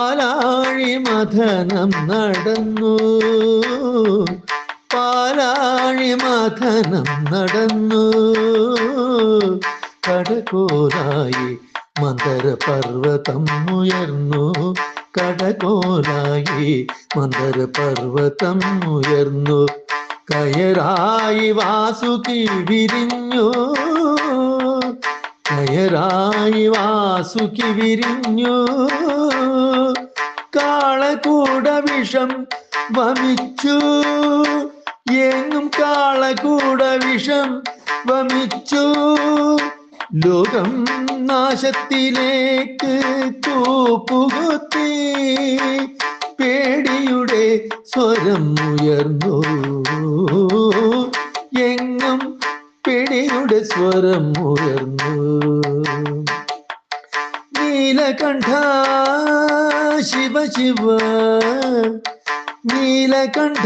പാലാഴി മഥനം നടന്നു, പാലാഴി മഥനം നടന്നു. കടകോലായി മന്ദര പർവ്വതം ഉയർന്നു, കടകോലായി മന്ദര പർവ്വതം ഉയർന്നു. കയറായി വാസുകി വിരിഞ്ഞു, കയറായി വാസുകി വിരിഞ്ഞു. കാളകൂട വിഷം വമിച്ചു, എങ്ങും കാളകൂട വിഷം വമിച്ചു. ലോകം നാശത്തിലേക്ക് കൂപ്പുകുത്തി, പേടിയുടെ സ്വരം ഉയർന്നു, എങ്ങും പേടിയുടെ സ്വരം ഉയർന്നു. നീലകണ്ഠ ശിവ ശിവ, നീലകണ്ഠ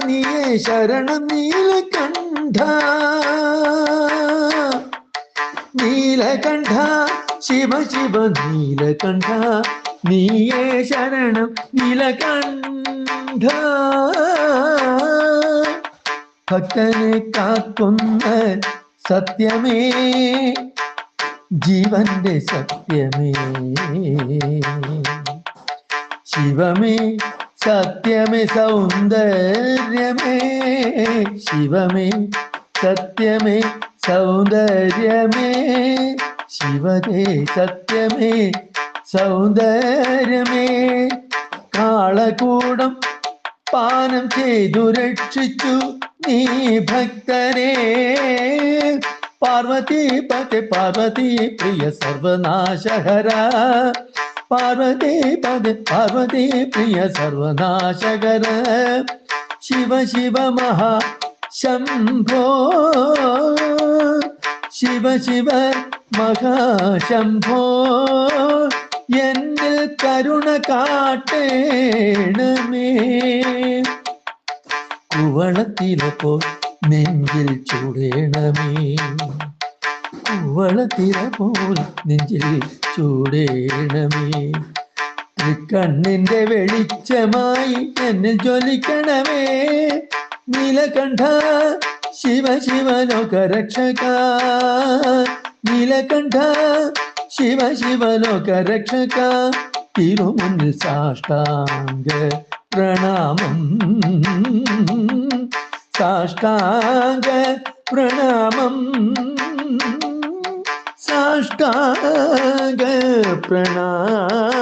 നീയേ ശരണം, നീലകണ്ഠ നീലകണ്ഠ ശിവ ശിവ, നീലകണ്ഠ നീയേ ശരണം, നീലകണ്ഠ. ഭക്തനെ കാക്കുന്ന സത്യമേ, ജീവന്റെ സത്യമേ, ശിവമേ സത്യമേ സൗന്ദര്യമേ, ശിവമേ സത്യമേ സൗന്ദര്യമേ, ശിവനേ സത്യമേ സൗന്ദര്യമേ. കാളകൂടം പാനം ചെയ്തു രക്ഷിച്ചു നീ ഭക്തനെ. പാർവതി പതി പാർവതി പ്രിയ സർവനാശഹര, പാർവതി പതി പാർവതി പ്രിയ സർവനാശകര. ശിവ ശിവ മഹാ ശംഭോ, ശിവ ശിവ മഹാശംഭോ. എന്നിൽ കരുണ കാട്ടേണമേ. കുവളത്തിലപ്പോൾ നെഞ്ചിൽ ചൂടേണമേ, കുവളത്തിലപ്പോൾ നെഞ്ചിൽ ചൂടേണമേ. തൃക്കണ്ണിന്റെ വെളിച്ചമായി എന്നിൽ ജ്വലിക്കണമേ. നീലകണ്ഠ ശിവ ശിവ ലോകരക്ഷക, നീലകണ്ഠ ശിവ ശിവ ലോകരക്ഷക. തിരുമുന്നിൽ സാഷ്ടാംഗ പ്രണാമം, സാഷ്ടാംഗ പ്രണാമം, സാഷ്ടാംഗ പ്രണാമം.